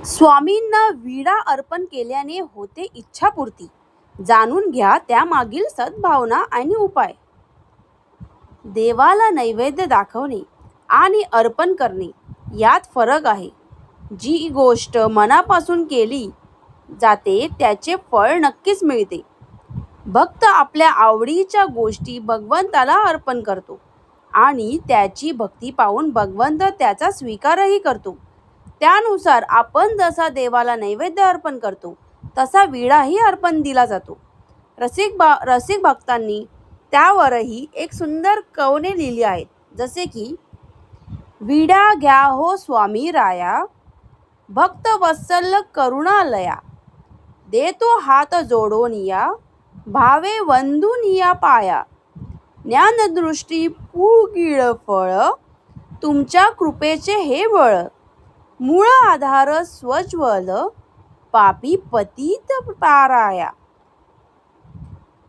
स्वामींना विडा अर्पण केल्याने होते इच्छापूर्ती. जाणून घ्या त्यामागील सद्भावना आणि उपाय. देवाला नैवेद्य दाखवणे आणि अर्पण करणे यात फरक आहे. जी गोष्ट मनापासून केली जाते त्याचे फळ नक्कीच मिळते. भक्त आपल्या आवडीच्या गोष्टी भगवंताला अर्पण करतो आणि त्याची भक्ती पाहून भगवंत त्याचा स्वीकारही करतो. त्यानुसार आपण जसा देवाला नैवेद्य अर्पण करतो तसा विडाही अर्पण दिला जातो. रसिक भक्तांनी त्यावरही एक सुंदर कवने लिहिली आहेत, जसे की विडा घ्या हो स्वामी राया, भक्त वत्सल करुणालया, देतो हात जोडोनिया, भावे वंदुनिया पाया, ज्ञानदृष्टी पुगिळ फळ, तुमच्या कृपेचे हे बळ, मूळ आधार स्वज्वल, पापी पतित पाराया,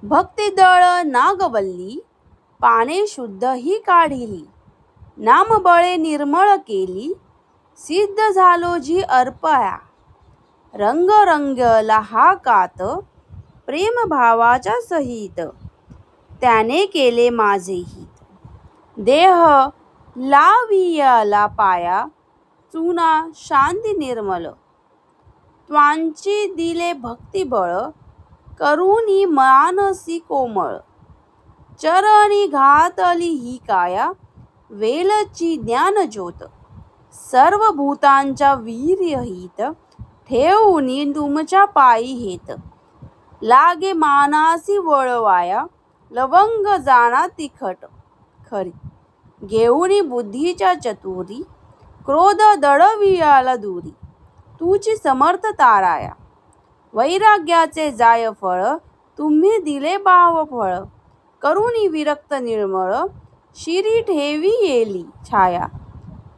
भक्तिदळ नागवल्ली, पाने शुद्ध ही काढिली, नामबळे निर्मळ केली, सिद्ध झालो जी अर्पया, रंग रंगला हा कात, प्रेम भावाच्या सहित, त्याने केले माझे हित, देह लावियाला पाया, चुना शांती निर्मल, त्वांची दिले भक्तिबळ, करुणी मानसी कोमळ, चरणी घातली ही काया, वेलची ज्ञानज्योत, सर्व भूतांच्या वीर्यहित, ठेवूनी तुमच्या पायी हेत, लागे मानासी वळवाया, लवंग जाणा तिखट खरी, घेऊनी बुद्धीच्या चतुरी, क्रोध दळवियाला दूरी, तुझी समर्थ ताराया, वैराग्याचे जाय फळ, तुम्ही दिले भाव फळ, करुणी विरक्त निर्मळ, शिरी ठेवी येली छाया,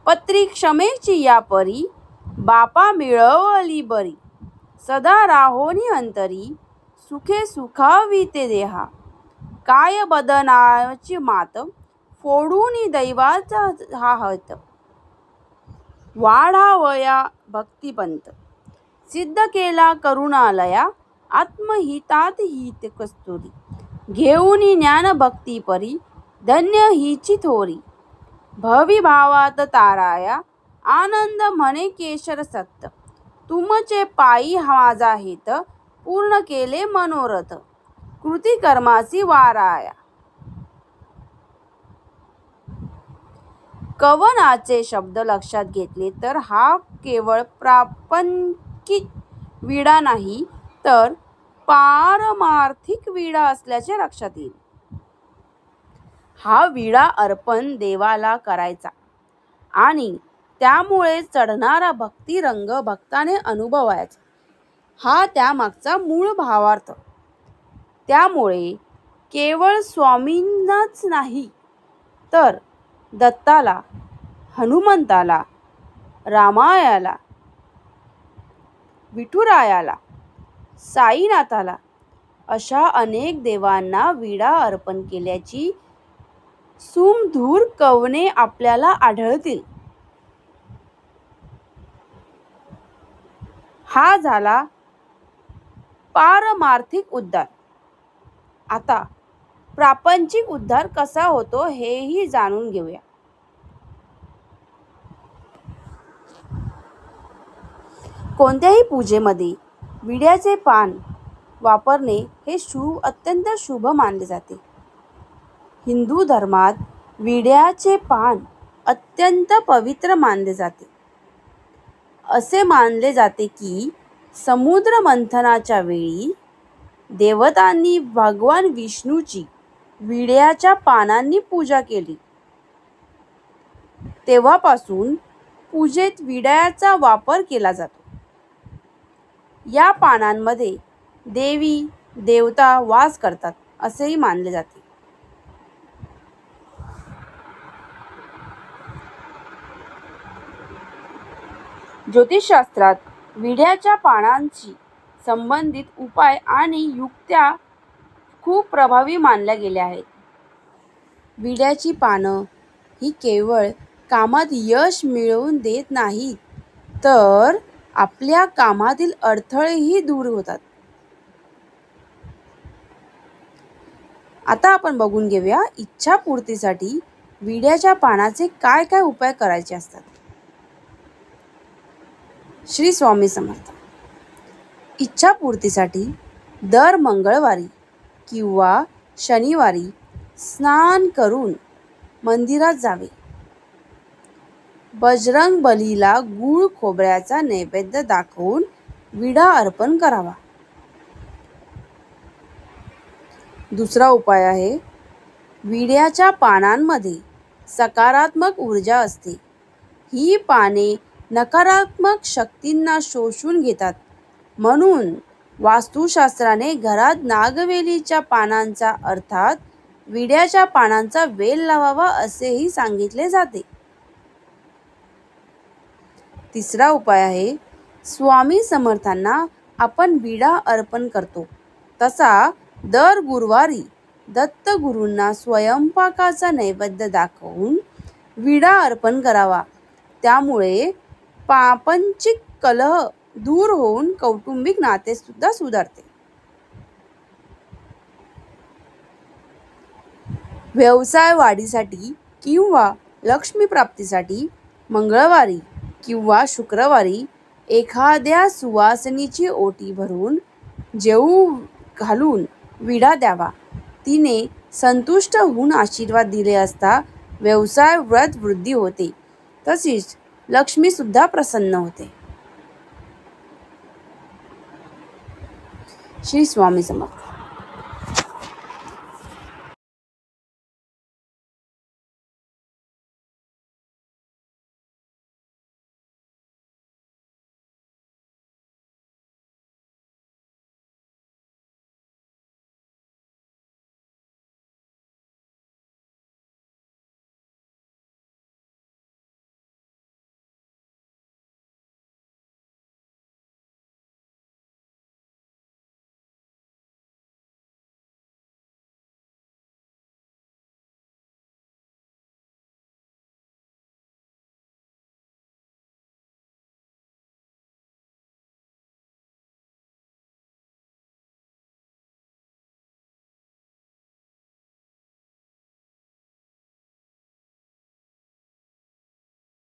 पत्री क्षमेची या परी, बापा मिळवली बरी, सदा राहोनी अंतरी, सुखे सुखाविते देहा, काय बदनाची मात, फोडूनी दैवाचा हा हत, वाढावया भक्तिपंत, सिद्ध केला करुणालया, आत्महितात हित कस्तुरी, घेऊनी ज्ञान भक्ती परी, धन्य हिची थोरी, भवी भावात ताराया, आनंद म्हणे केशर सत्त, तुमचे पायी माझा हेत, पूर्ण केले मनोरथ, कृती कर्मासी वाराया. कवनाचे शब्द लक्षात घेतले तर हा केवळ प्रापंचिक विडा नाही तर पारमार्थिक विडा असल्याचे लक्षात येईल. हा विडा अर्पण देवाला करायचा आणि त्यामुळे चढणारा भक्तिरंग भक्ताने अनुभवायचा, हा त्यामागचा मूळ भावार्थ. त्यामुळे केवळ स्वामींनाच नाही तर दत्ताला, हनुमंताला, रामायाला, विठुरायाला, साईनाथाला अशा अनेक देवांना विडा अर्पण केल्याची सुमधुर कवने आपल्याला आढळतील. हा झाला पारमार्थिक उद्धार. आता प्रापंचिक उद्धार कसा होतो हेही जाणून घेऊया. कोणत्याही पूजेमध्ये विड्याचे पान वापरणे हे अत्यंत शुभ मानले जाते. हिंदू धर्मात विड्याचे पान अत्यंत पवित्र मानले जाते. असे मानले जाते की समुद्र मंथनाच्या वेळी देवतांनी भगवान विष्णूची विड्याच्या पानांनी पूजा केली. तेव्हापासून पूजेत विड्याचा वापर केला जातो. या पानांमध्ये देवी देवता वास करतात असेही मानले जाते. ज्योतिषशास्त्रात विड्याच्या पानांशी संबंधित उपाय आणि युक्त्या खूप प्रभावी मानल्या गेल्या आहेत. विड्याची पानं ही केवळ कामात यश मिळवून देत नाहीत तर आपल्या कामातील अडथळेही दूर होतात. आता आपण बघून घेऊया इच्छापूर्तीसाठी विड्याच्या पानाचे काय काय उपाय करायचे असतात. श्री स्वामी समर्थ. इच्छापूर्तीसाठी दर मंगळवारी किंवा शनिवारी स्नान करून मंदिरात जावे. बजरंग बलीला गूळ खोबऱ्याचा नैवेद्य दाखवून विडा अर्पण करावा. दुसरा उपाय आहे, विड्याच्या पानांमध्ये सकारात्मक ऊर्जा असते. ही पाने नकारात्मक शक्तींना शोषून घेतात. म्हणून वास्तुशास्त्राने घरात नागवेलीच्या पानांचा अर्थात विड्याच्या पानांचा वेल लावावा असेही सांगितले जाते. तिसरा उपाय आहे, स्वामी समर्थांना आपण विडा अर्पण करतो तसा दर गुरुवारी दत्तगुरूंना स्वयंपाकाचा नैवेद्य दाखवून विडा अर्पण करावा. त्यामुळे प्रापंचिक कलह दूर होऊन कौटुंबिक नाते सुद्धा सुधारते. व्यवसाय वाढीसाठी किंवा लक्ष्मी प्राप्तीसाठी मंगळवारी किंवा शुक्रवारी एखाद्या सुवासिनीची ओटी भरून जेवू घालून विडा द्यावा. तिने संतुष्ट होऊन आशीर्वाद दिले असता व्यवसाय व्रत वृद्धी होते, तसेच लक्ष्मी सुद्धा प्रसन्न होते. श्री स्वामी समर्थ.